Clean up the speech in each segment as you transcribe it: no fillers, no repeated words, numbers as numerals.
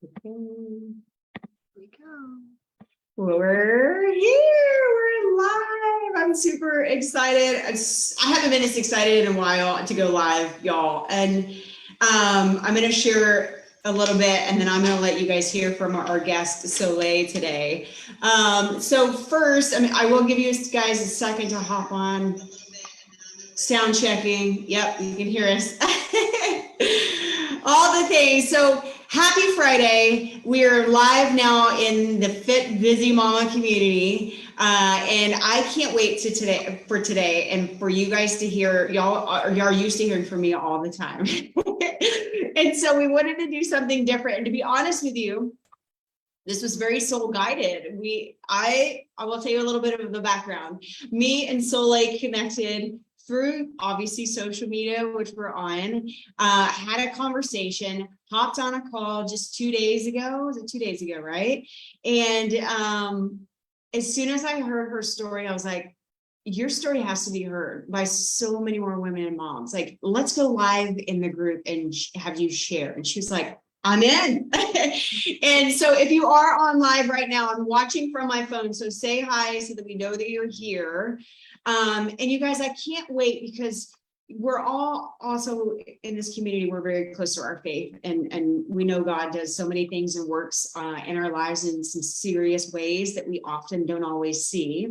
Here we go. We're here. We're live. I'm super excited. I haven't been this excited in a while to go live, y'all. And I'm going to share a little bit, and then I'm going to let you guys hear from our guest Soleil today. So first, I will give you guys a second to hop on. Sound checking. Yep, you can hear us. All the things. So happy Friday. We're live now in the Fit Busy Mama community. And I can't wait for today and for you guys to hear. Y'all are used to hearing from me all the time. And so we wanted to do something different. And to be honest with you, this was very soul guided. I will tell you a little bit of the background. Me and Soleil connected through obviously social media, which we're on, had a conversation, hopped on a call just 2 days ago. Was it 2 days ago, right? And as soon as I heard her story, I was like, your story has to be heard by so many more women and moms. Like, let's go live in the group and have you share. And she was like, I'm in. And so if you are on live right now, I'm watching from my phone. So say hi so that we know that you're here. And you guys, I can't wait because we're all also in this community. We're very close to our faith, and we know God does so many things and works in our lives in some serious ways that we often don't always see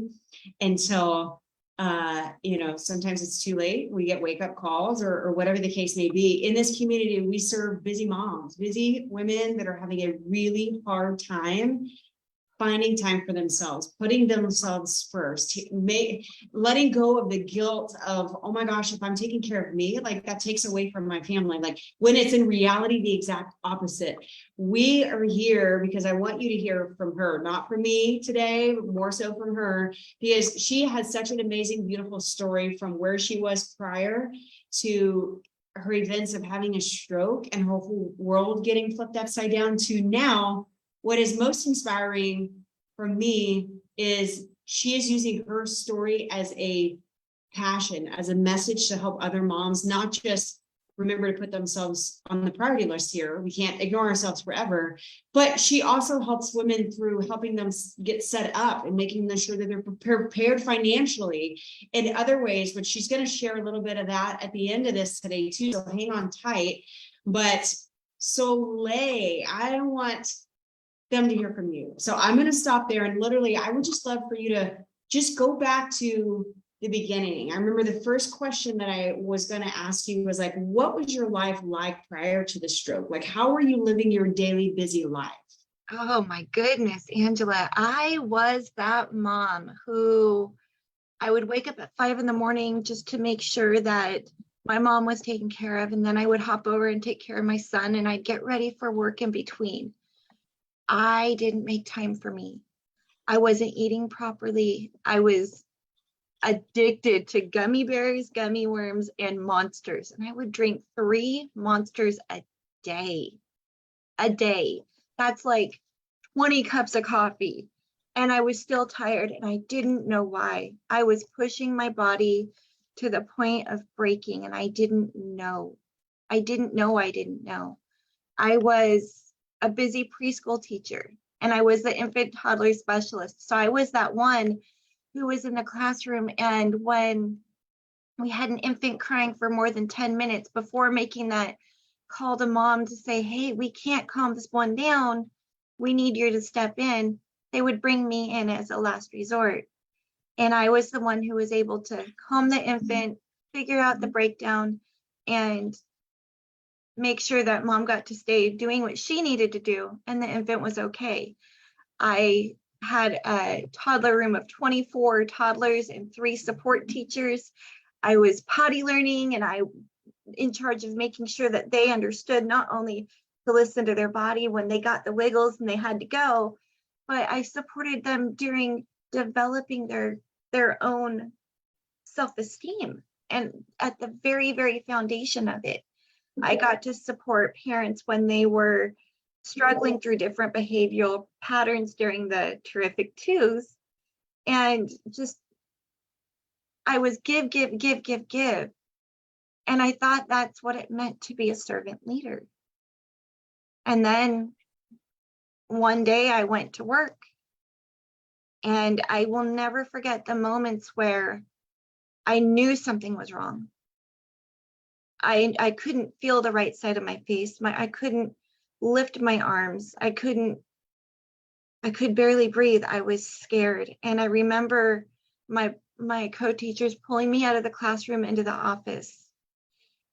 until sometimes it's too late. We get wake up calls or whatever the case may be. In this community, we serve busy moms, busy women that are having a really hard time finding time for themselves, putting themselves first, letting go of the guilt of, oh my gosh, if I'm taking care of me, like that takes away from my family. Like when it's in reality, the exact opposite. We are here because I want you to hear from her, not from me today, but more so from her, because she has such an amazing, beautiful story from where she was prior to her events of having a stroke and her whole world getting flipped upside down to now. What is most inspiring for me is she is using her story as a passion, as a message to help other moms, not just remember to put themselves on the priority list here. We can't ignore ourselves forever, but she also helps women through helping them get set up and making sure that they're prepared financially in other ways, which she's going to share a little bit of that at the end of this today too. So hang on tight. But Soleil, I want them to hear from you. So I'm going to stop there, and literally I would just love for you to just go back to the beginning. I remember the first question that I was going to ask you was like, what was your life like prior to the stroke? Like, how were you living your daily busy life? Oh my goodness, Angela. I was that mom who I would wake up at 5 a.m. just to make sure that my mom was taken care of. And then I would hop over and take care of my son, and I'd get ready for work in between. I didn't make time for me. I wasn't eating properly. I was addicted to gummy bears, gummy worms, and Monsters. And I would drink 3 Monsters a day. A day. That's like 20 cups of coffee. And I was still tired, and I didn't know why. I was pushing my body to the point of breaking, and I didn't know. I didn't know. I was a busy preschool teacher, and I was the infant toddler specialist. So I was that one who was in the classroom, and when we had an infant crying for more than 10 minutes before making that call to mom to say, hey, we can't calm this one down, we need you to step in, they would bring me in as a last resort. And I was the one who was able to calm the infant, figure out the breakdown, and make sure that mom got to stay doing what she needed to do, and the infant was okay. I had a toddler room of 24 toddlers and 3 support teachers. I was potty learning, and I in charge of making sure that they understood not only to listen to their body when they got the wiggles and they had to go, but I supported them during developing their own self-esteem. And at the very, very foundation of it, I got to support parents when they were struggling through different behavioral patterns during the terrific twos. And just, I was give. And I thought that's what it meant to be a servant leader. And then one day I went to work, and I will never forget the moments where I knew something was wrong. I couldn't feel the right side of my face. I couldn't lift my arms. I could barely breathe. I was scared. And I remember my co-teachers pulling me out of the classroom into the office.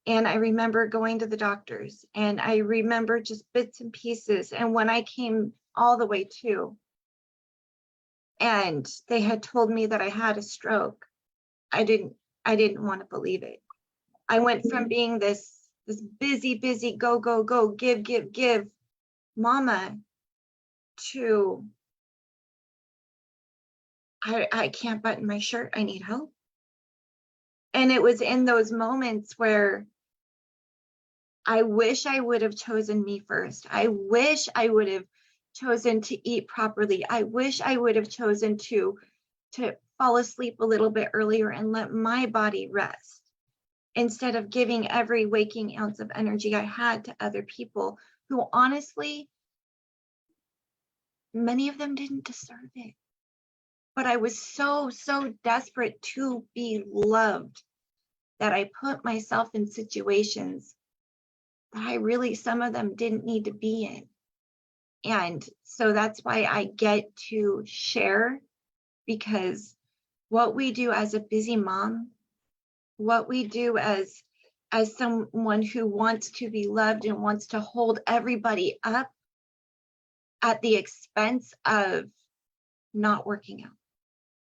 And I remember going to the doctors, and I remember just bits and pieces. And when I came all the way to, and they had told me that I had a stroke, I didn't want to believe it. I went from being this busy, go, give mama to I can't button my shirt. I need help. And it was in those moments where I wish I would have chosen me first. I wish I would have chosen to eat properly. I wish I would have chosen to fall asleep a little bit earlier and let my body rest, instead of giving every waking ounce of energy I had to other people who, honestly, many of them didn't deserve it. But I was so desperate to be loved that I put myself in situations that some of them didn't need to be in. And so that's why I get to share, because what we do as a busy mom, what we do as someone who wants to be loved and wants to hold everybody up at the expense of not working out,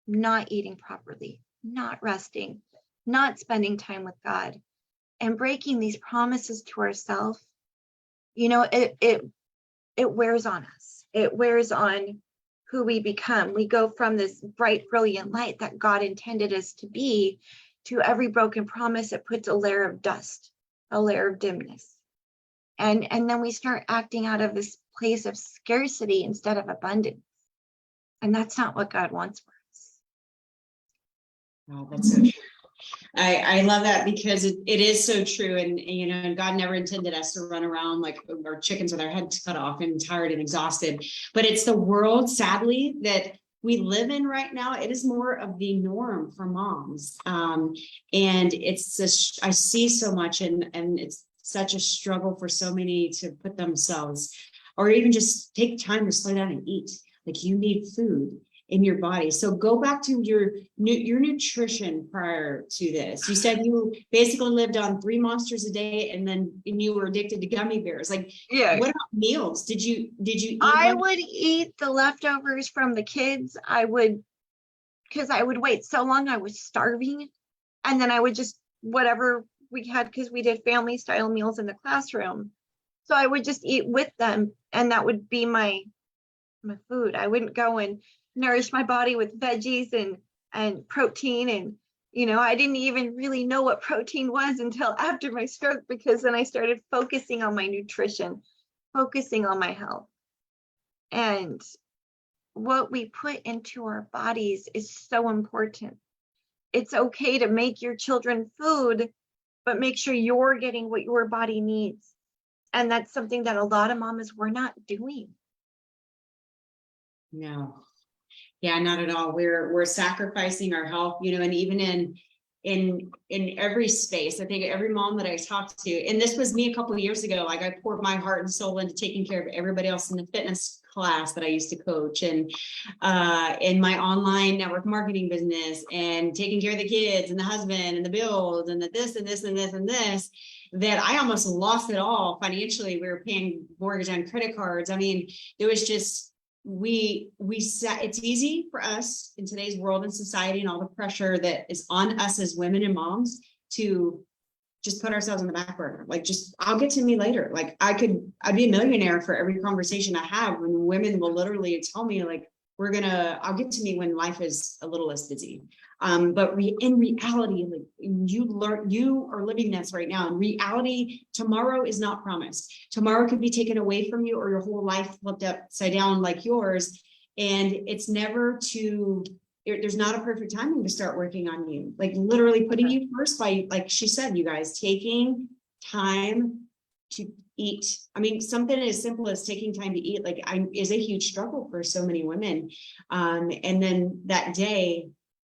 not eating properly, not resting, not spending time with God, and breaking these promises to ourselves, it wears on us. It wears on who we become. We go from this bright, brilliant light that God intended us to be, to every broken promise. It puts a layer of dust, a layer of dimness. And then we start acting out of this place of scarcity instead of abundance. And that's not what God wants for us. Oh, that's so true. I love that, because it is so true. And God never intended us to run around like our chickens with our heads cut off and tired and exhausted. But it's the world, sadly, that we live in right now. It is more of the norm for moms. And I see so much, and it's such a struggle for so many to put themselves, or even just take time to slow down and eat. Like, you need food in your body. So go back to your nutrition prior to this. You said you basically lived on 3 monsters a day, and you were addicted to gummy bears. Like, Yeah. what about meals? Did you eat? I would eat the leftovers from the kids. Because I would wait so long, I was starving. And then I would just, whatever we had, because we did family style meals in the classroom. So I would just eat with them, and that would be my food. I wouldn't go and nourish my body with veggies and protein. And, I didn't even really know what protein was until after my stroke, because then I started focusing on my nutrition, focusing on my health. And what we put into our bodies is so important. It's okay to make your children food, but make sure you're getting what your body needs. And that's something that a lot of mamas were not doing. No. Yeah, not at all. We're sacrificing our health, and even in every space. I think every mom that I talked to, and this was me a couple of years ago, like, I poured my heart and soul into taking care of everybody else in the fitness class that I used to coach, and in my online network marketing business, and taking care of the kids and the husband and the bills and the this and this and this and this, that I almost lost it all financially. We were paying mortgage on credit cards. I mean, it was just, it's easy for us in today's world and society, and all the pressure that is on us as women and moms, to just put ourselves in the back burner. Like, just, I'll get to me later. Like, I'd be a millionaire for every conversation I have, when women will literally tell me, like, I'll get to me when life is a little less busy. But in reality, like, you are living this right now. In reality, tomorrow is not promised. Tomorrow could be taken away from you, or your whole life flipped upside down like yours. And it's never there's not a perfect timing to start working on you. Like, literally putting you first by, like she said, you guys, taking time to eat. I mean, something as simple as taking time to eat, like is a huge struggle for so many women. And then that day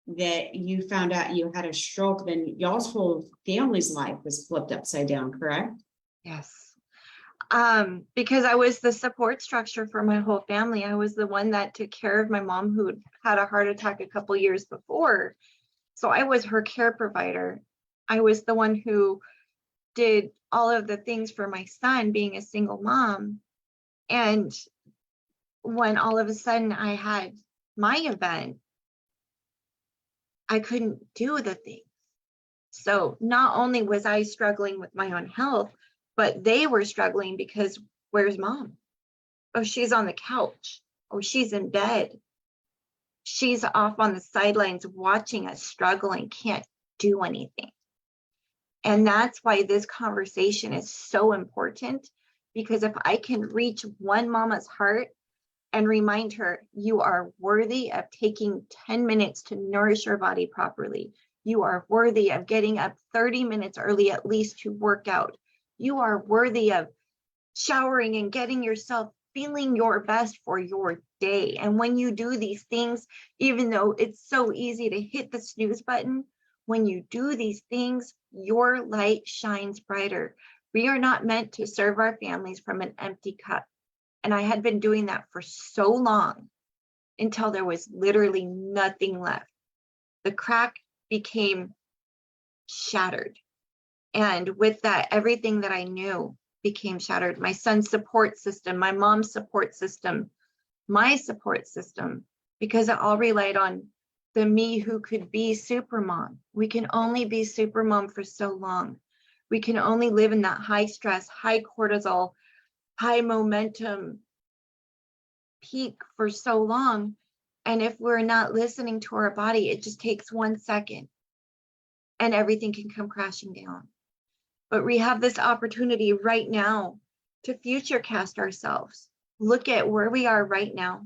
that you found out you had a stroke, then y'all's whole family's life was flipped upside down, correct? Yes. Because I was the support structure for my whole family. I was the one that took care of my mom who had a heart attack a couple years before. So I was her care provider. I was the one who did all of the things for my son, being a single mom. And when all of a sudden I had my event, I couldn't do the things. So not only was I struggling with my own health, but they were struggling because where's mom? Oh, she's on the couch. Oh, she's in bed. She's off on the sidelines watching us struggle and can't do anything. And that's why this conversation is so important, because if I can reach one mama's heart and remind her, you are worthy of taking 10 minutes to nourish your body properly. You are worthy of getting up 30 minutes early at least to work out. You are worthy of showering and getting yourself feeling your best for your day. And when you do these things, even though it's so easy to hit the snooze button, when you do these things, your light shines brighter. We are not meant to serve our families from an empty cup. And I had been doing that for so long until there was literally nothing left. The crack became shattered. And with that, everything that I knew became shattered. My son's support system, my mom's support system, my support system, because it all relied on the me who could be super mom. We can only be super mom for so long. We can only live in that high stress, high cortisol, high momentum peak for so long. And if we're not listening to our body, it just takes 1 second and everything can come crashing down. But we have this opportunity right now to future cast ourselves. Look at where we are right now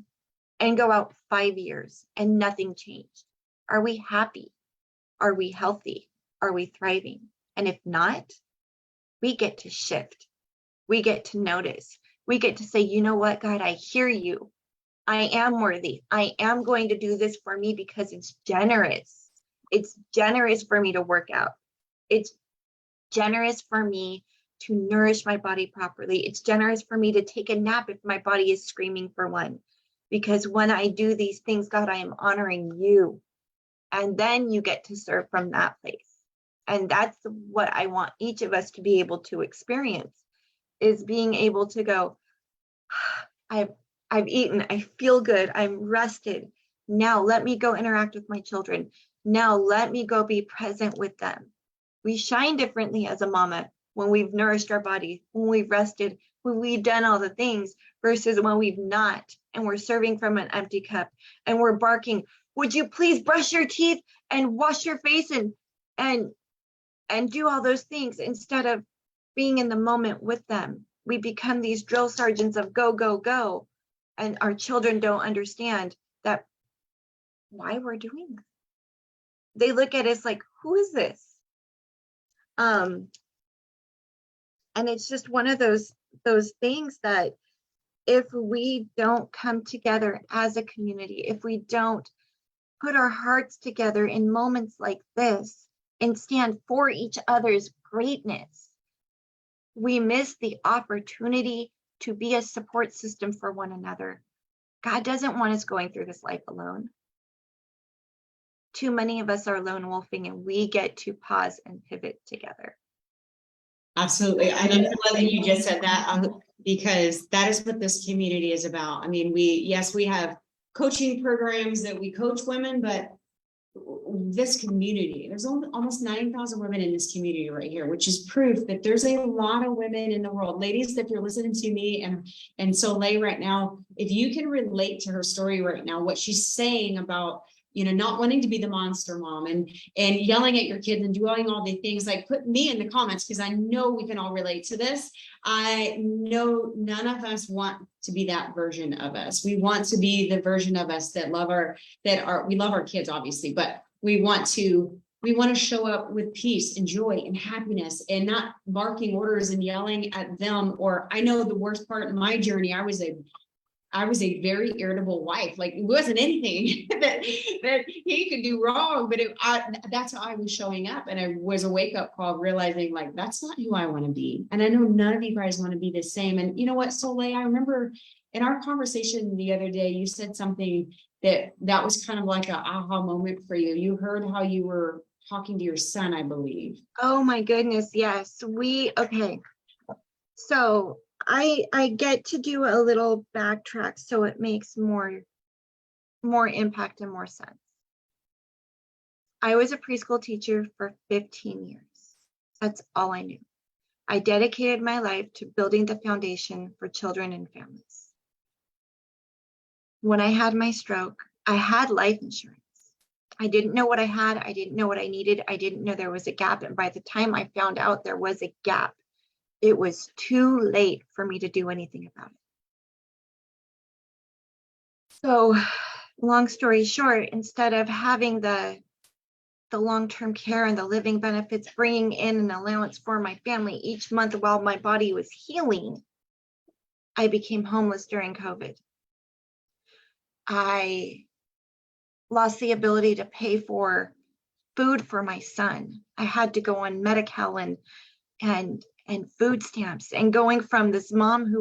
and go out 5 years and nothing changed. Are we happy? Are we healthy? Are we thriving? And if not, we get to shift. We get to notice. We get to say, you know what, God, I hear you. I am worthy. I am going to do this for me because it's generous. It's generous for me to work out. It's generous for me to nourish my body properly. It's generous for me to take a nap if my body is screaming for one. Because when I do these things, God, I am honoring you. And then you get to serve from that place. And that's what I want each of us to be able to experience, is being able to go, I've eaten, I feel good, I'm rested. Now let me go interact with my children. Now let me go be present with them. We shine differently as a mama when we've nourished our body, when we've rested, when we've done all the things, versus when we've not, and we're serving from an empty cup and we're barking, would you please brush your teeth and wash your face and do all those things instead of being in the moment with them. We become these drill sergeants of go, go, go. And our children don't understand that why we're doing that. They look at us like, who is this? And it's just one of those things that if we don't come together as a community, if we don't put our hearts together in moments like this and stand for each other's greatness, we miss the opportunity to be a support system for one another. God doesn't want us going through this life alone. Too many of us are lone wolfing, and we get to pause and pivot together. Absolutely. And I'm glad that you just said that, because that is what this community is about. I mean, we have coaching programs that we coach women, but this community, there's almost 9,000 women in this community right here, which is proof that there's a lot of women in the world. Ladies, if you're listening to me and Soleil right now, if you can relate to her story right now, what she's saying about, not wanting to be the monster mom and yelling at your kids and doing all the things, like, put me in the comments, because I know we can all relate to this. I know none of us want to be that version of us. We want to be the version of us that we love our kids, obviously, but we want to We want to show up with peace and joy and happiness and not barking orders and yelling at them. Or I know the worst part in my journey, I was a very irritable wife. Like it wasn't anything that he could do wrong, but that's how I was showing up. And it was a wake up call, realizing like, that's not who I want to be. And I know none of you guys want to be the same. And you know what, Soleil, I remember in our conversation the other day, you said something that was kind of like an aha moment for you. You heard how you were talking to your son, I believe. Oh my goodness, yes. Okay. So I get to do a little backtrack so it makes more impact and more sense. I was a preschool teacher for 15 years. That's all I knew. I dedicated my life to building the foundation for children and families. When I had my stroke, I had life insurance. I didn't know what I had. I didn't know what I needed. I didn't know there was a gap. And by the time I found out there was a gap, it was too late for me to do anything about it. So, long story short, instead of having the long-term care and the living benefits, bringing in an allowance for my family each month while my body was healing, I became homeless during COVID. I lost the ability to pay for food for my son. I had to go on Medi-Cal and food stamps, and going from this mom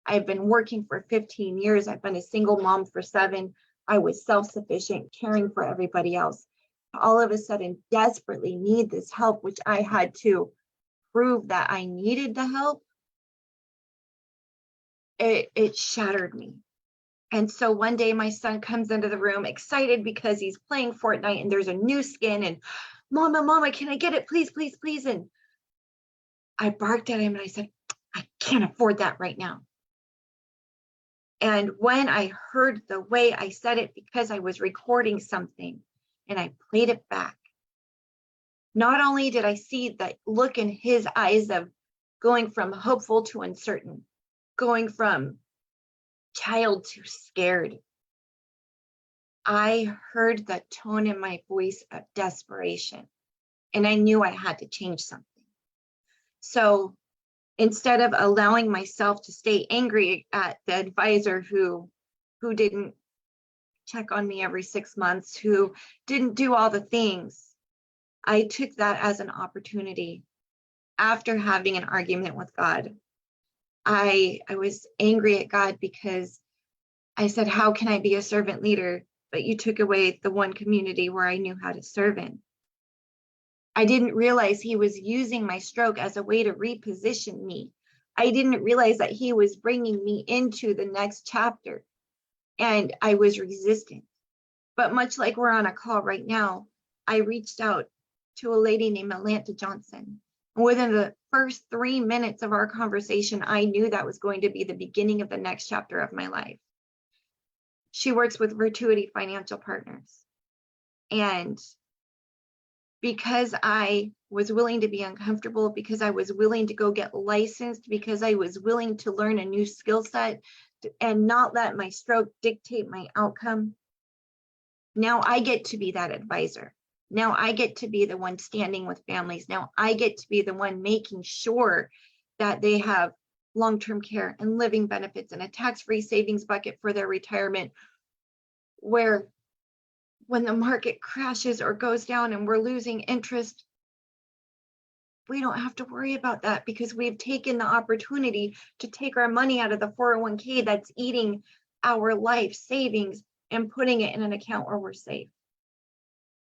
I've been working for 15 years. I've been a single mom for 7. I was self-sufficient, caring for everybody else. All of a sudden, desperately need this help, which I had to prove that I needed the help. It shattered me. And so one day my son comes into the room excited because he's playing Fortnite and there's a new skin, and Mama, can I get it? Please, please, please. And I barked at him and I said, I can't afford that right now. And when I heard the way I said it, because I was recording something and I played it back, not only did I see that look in his eyes of going from hopeful to uncertain, going from child to scared, I heard the tone in my voice of desperation, and I knew I had to change something. So instead of allowing myself to stay angry at the advisor who didn't check on me every 6 months, who didn't do all the things, I took that as an opportunity. After having an argument with God, I was angry at God because I said, how can I be a servant leader? But you took away the one community where I knew how to serve in. I didn't realize he was using my stroke as a way to reposition me. I didn't realize that he was bringing me into the next chapter, and I was resistant. But much like we're on a call right now, I reached out to a lady named Atlanta Johnson. And within the first 3 minutes of our conversation, I knew that was going to be the beginning of the next chapter of my life. She works with Virtuity Financial Partners. And because I was willing to be uncomfortable, because I was willing to go get licensed, because I was willing to learn a new skill set and not let my stroke dictate my outcome, now I get to be that advisor. Now I get to be the one standing with families. Now I get to be the one making sure that they have long-term care and living benefits and a tax-free savings bucket for their retirement, where when the market crashes or goes down and we're losing interest, we don't have to worry about that because we've taken the opportunity to take our money out of the 401k that's eating our life savings and putting it in an account where we're safe.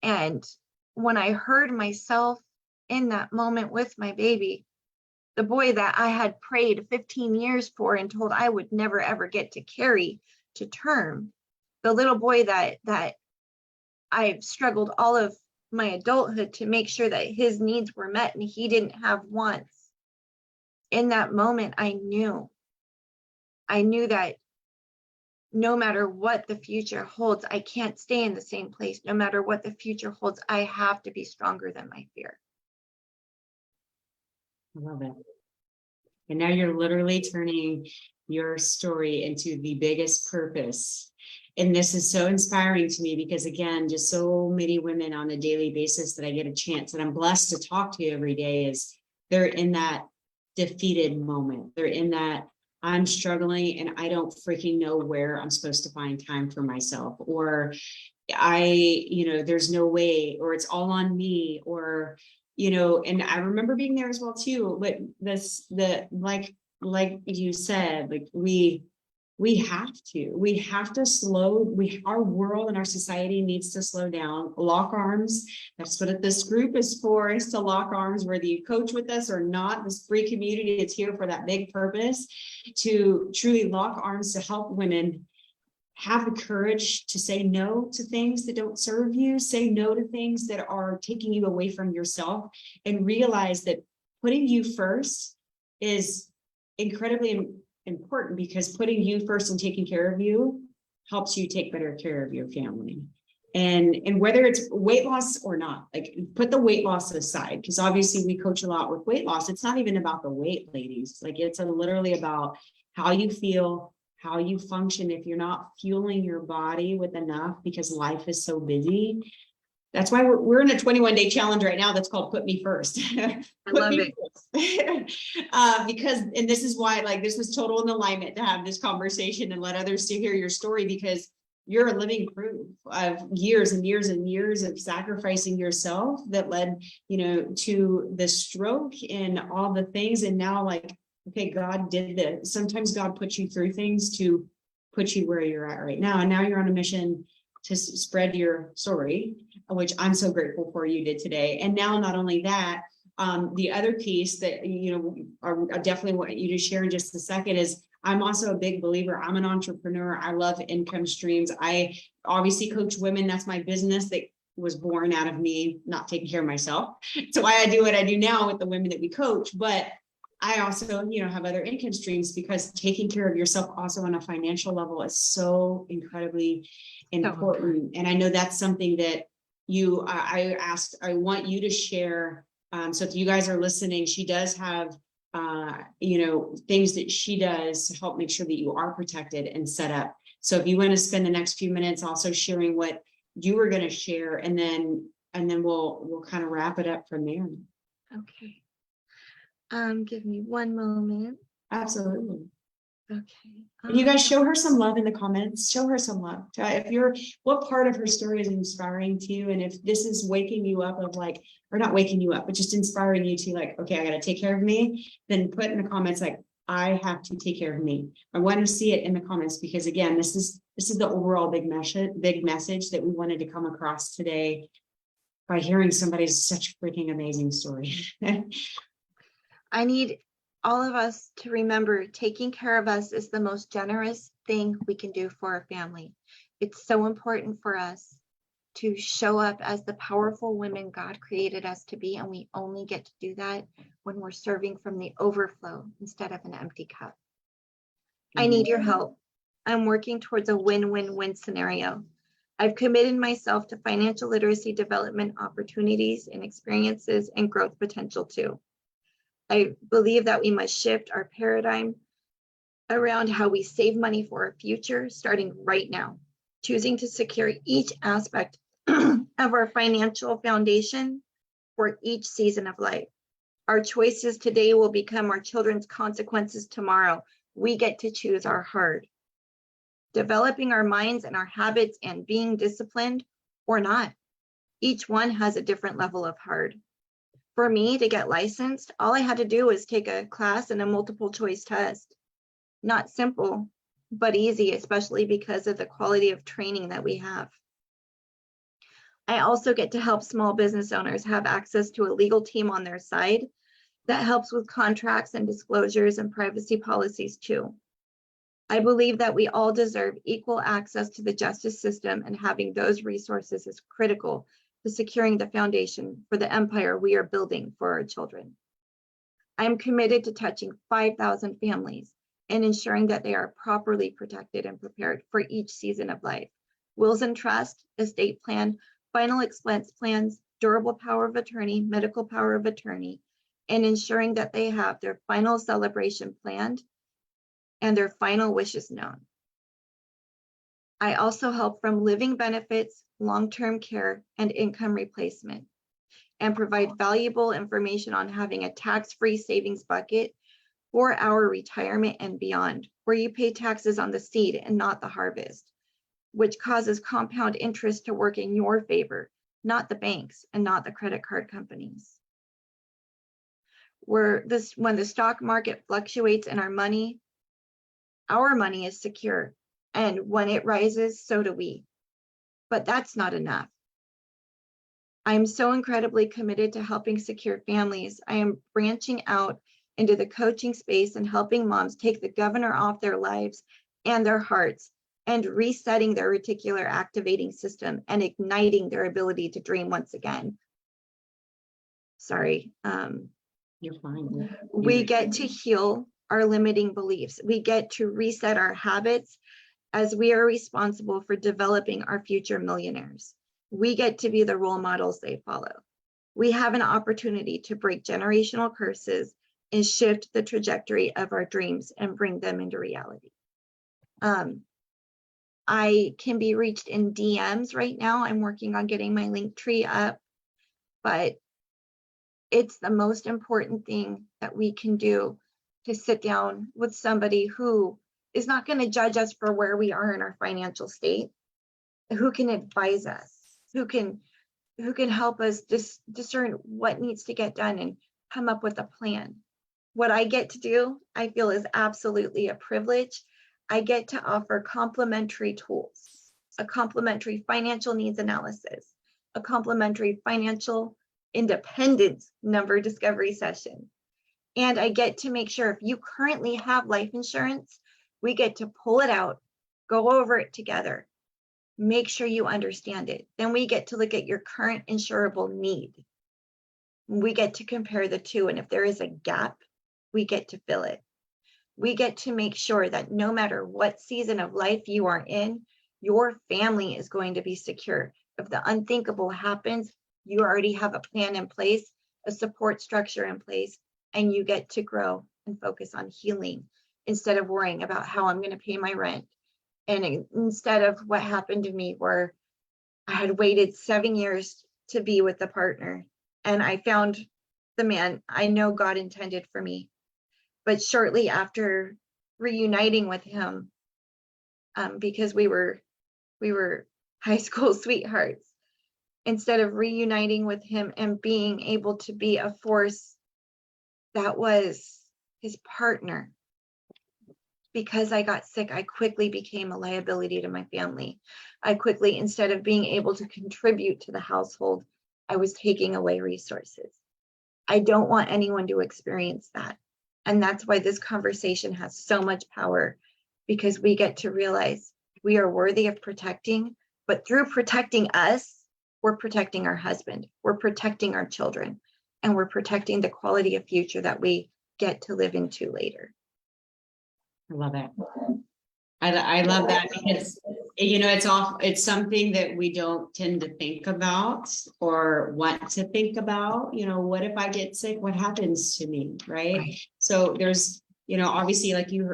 And when I heard myself in that moment with my baby, the boy that I had prayed 15 years for and told I would never ever get to carry to term, the little boy that I've struggled all of my adulthood to make sure that his needs were met and he didn't have wants. In that moment, I knew that no matter what the future holds, I can't stay in the same place. No matter what the future holds, I have to be stronger than my fear. I love it. And now you're literally turning your story into the biggest purpose And this is so inspiring to me because, again, just so many women on a daily basis that I get a chance that I'm blessed to talk to every day is they're in that defeated moment. They're in that I'm struggling and I don't freaking know where I'm supposed to find time for myself, or there's no way, or it's all on me, or, and I remember being there as well too. But like you said, like we have to our world and our society needs to slow down, lock arms. That's what this group is for, is to lock arms, whether you coach with us or not. This free community is here for that big purpose, to truly lock arms to help women have the courage to say no to things that don't serve you, say no to things that are taking you away from yourself, and realize that putting you first is incredibly important, because putting you first and taking care of you helps you take better care of your family. And whether it's weight loss or not, like, put the weight loss aside, because obviously we coach a lot with weight loss. It's not even about the weight, ladies. Like, it's literally about how you feel, how you function. If you're not fueling your body with enough because life is so busy. That's why we're in a 21-day challenge right now that's called Put Me First. I love it. Because, and this is why, like, this was total in alignment to have this conversation and let others to hear your story, because you're a living proof of years and years and years of sacrificing yourself that led, to the stroke and all the things. And now, like, okay, God did this. Sometimes God puts you through things to put you where you're at right now. And now you're on a mission to spread your story, which I'm so grateful for you did today. And now, not only that, the other piece that, I definitely want you to share in just a second is, I'm also a big believer. I'm an entrepreneur. I love income streams. I obviously coach women. That's my business that was born out of me not taking care of myself. So why I do what I do now with the women that we coach. But I also, have other income streams, because taking care of yourself also on a financial level is so incredibly important. And I know that's something that I want you to share. So if you guys are listening, she does have, things that she does to help make sure that you are protected and set up. So if you want to spend the next few minutes also sharing what you were going to share, and then we'll kind of wrap it up from there. Okay. Give me one moment. Absolutely. Okay. You guys show her some love in the comments. Show her some love. What part of her story is inspiring to you? And if this is waking you up of like, or not waking you up, but just inspiring you to like, okay, I got to take care of me, then put in the comments, like, I have to take care of me. I want to see it in the comments, because again, this is the overall big message that we wanted to come across today by hearing somebody's such a freaking amazing story. I need all of us to remember, taking care of us is the most generous thing we can do for our family. It's so important for us to show up as the powerful women God created us to be, and we only get to do that when we're serving from the overflow instead of an empty cup. I need your help. I'm working towards a win-win-win scenario. I've committed myself to financial literacy development opportunities and experiences and growth potential too. I believe that we must shift our paradigm around how we save money for our future, starting right now, choosing to secure each aspect of our financial foundation for each season of life. Our choices today will become our children's consequences tomorrow. We get to choose our heart. Developing our minds and our habits and being disciplined or not. Each one has a different level of hard. For me to get licensed, all I had to do was take a class and a multiple choice test. Not simple, but easy, especially because of the quality of training that we have. I also get to help small business owners have access to a legal team on their side that helps with contracts and disclosures and privacy policies too. I believe that we all deserve equal access to the justice system, and having those resources is critical to securing the foundation for the empire we are building for our children. I am committed to touching 5,000 families and ensuring that they are properly protected and prepared for each season of life. Wills and trust, estate plan, final expense plans, durable power of attorney, medical power of attorney, and ensuring that they have their final celebration planned and their final wishes known. I also help from living benefits, long-term care, and income replacement, and provide valuable information on having a tax-free savings bucket for our retirement and beyond, where you pay taxes on the seed and not the harvest, which causes compound interest to work in your favor, not the banks and not the credit card companies. When the stock market fluctuates in our money is secure. And when it rises, so do we. But that's not enough. I'm so incredibly committed to helping secure families. I am branching out into the coaching space and helping moms take the governor off their lives and their hearts and resetting their reticular activating system and igniting their ability to dream once again. Sorry. You're fine. We get to heal our limiting beliefs. We get to reset our habits as we are responsible for developing our future millionaires. We get to be the role models they follow. We have an opportunity to break generational curses and shift the trajectory of our dreams and bring them into reality. I can be reached in DMs right now. I'm working on getting my Linktree up, but it's the most important thing that we can do to sit down with somebody who is not going to judge us for where we are in our financial state, who can advise us, who can help us discern what needs to get done and come up with a plan. What I get to do, I feel, is absolutely a privilege. I get to offer complementary tools, a complementary financial needs analysis, a complementary financial independence number discovery session. And I get to make sure if you currently have life insurance, we get to pull it out, go over it together, make sure you understand it. Then we get to look at your current insurable need. We get to compare the two. And if there is a gap, we get to fill it. We get to make sure that no matter what season of life you are in, your family is going to be secure. If the unthinkable happens, you already have a plan in place, a support structure in place, and you get to grow and focus on healing instead of worrying about how I'm going to pay my rent. And instead of what happened to me, where I had waited 7 years to be with the partner, and I found the man I know God intended for me. But shortly after reuniting with him, because we were high school sweethearts, instead of reuniting with him and being able to be a force that was his partner, because I got sick, I quickly became a liability to my family. I quickly, instead of being able to contribute to the household, I was taking away resources. I don't want anyone to experience that. And that's why this conversation has so much power, because we get to realize we are worthy of protecting, but through protecting us, we're protecting our husband, we're protecting our children, and we're protecting the quality of future that we get to live into later. I love it. I love that, because it's something that we don't tend to think about or want to think about. What if I get sick? What happens to me? Right. So there's, obviously, like you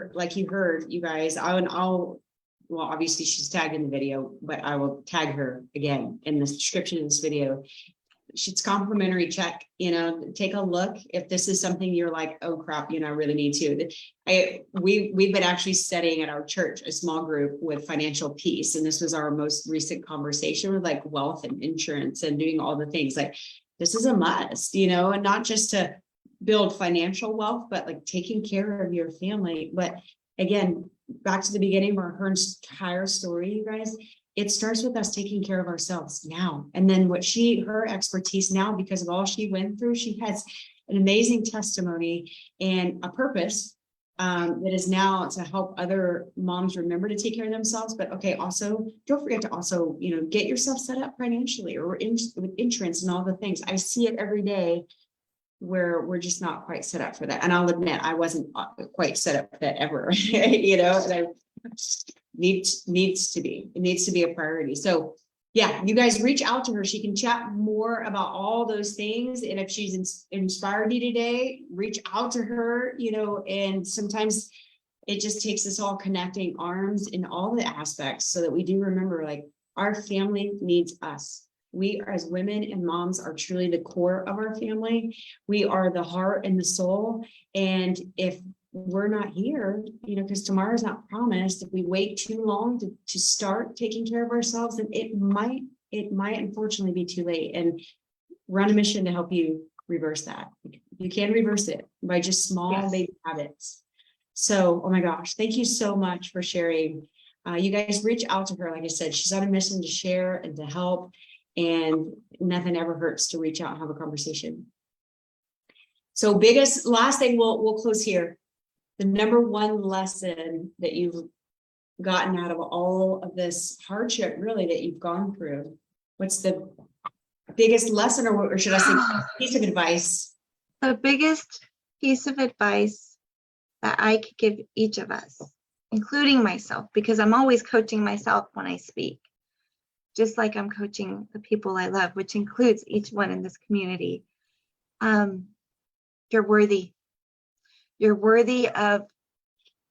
heard, you guys, well, obviously she's tagged in the video, but I will tag her again in the description of this video. It's complimentary. Check, take a look. If this is something you're like, oh crap, I really need to. We've been actually studying at our church, a small group, with financial peace. And this was our most recent conversation with like wealth and insurance and doing all the things. Like, this is a must, and not just to build financial wealth, but like taking care of your family. But again, back to the beginning of her entire story, you guys, it starts with us taking care of ourselves now. And then her expertise now, because of all she went through, she has an amazing testimony and a purpose that is now to help other moms remember to take care of themselves. But okay, also don't forget to also, get yourself set up financially or with insurance and all the things. I see it every day where we're just not quite set up for that. And I'll admit, I wasn't quite set up for that ever, and I needs to be. It needs to be a priority. So yeah, you guys reach out to her. She can chat more about all those things. And if she's inspired you today, reach out to her, and sometimes it just takes us all connecting arms in all the aspects so that we do remember, like, our family needs us. We as women and moms are truly the core of our family. We are the heart and the soul. And if we're not here, because tomorrow's not promised, if we wait too long to start taking care of ourselves, then it might unfortunately be too late. And we're on a mission to help you reverse that. You can reverse it by just small baby habits. So, oh my gosh, thank you so much for sharing. You guys reach out to her. Like I said, she's on a mission to share and to help, and nothing ever hurts to reach out and have a conversation. So last thing, we'll close here. The number one lesson that you've gotten out of all of this hardship, really, that you've gone through, what's the biggest lesson, or should I say piece of advice? The biggest piece of advice that I could give each of us, including myself, because I'm always coaching myself when I speak, just like I'm coaching the people I love, which includes each one in this community. You're worthy. You're worthy of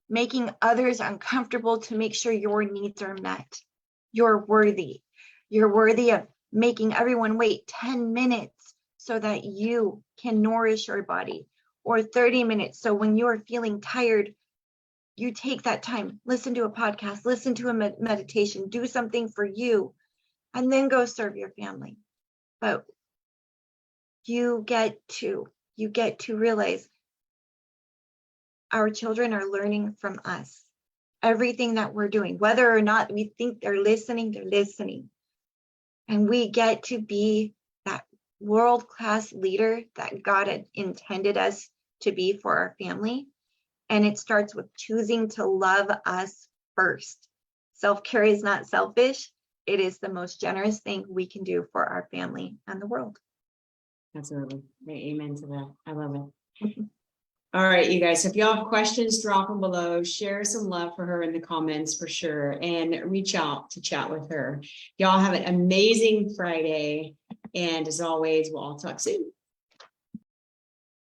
making others uncomfortable to make sure your needs are met. You're worthy. You're worthy of making everyone wait 10 minutes so that you can nourish your body, or 30 minutes. So when you're feeling tired, you take that time, listen to a podcast, listen to a meditation, do something for you, and then go serve your family. But you get to realize our children are learning from us. Everything that we're doing, whether or not we think they're listening. And we get to be that world-class leader that God had intended us to be for our family. And it starts with choosing to love us first. Self-care is not selfish. It is the most generous thing we can do for our family and the world. Absolutely. Amen to that. I love it. All right, you guys, if y'all have questions, drop them below. Share some love for her in the comments for sure, and reach out to chat with her. Y'all have an amazing Friday. And as always, we'll all talk soon.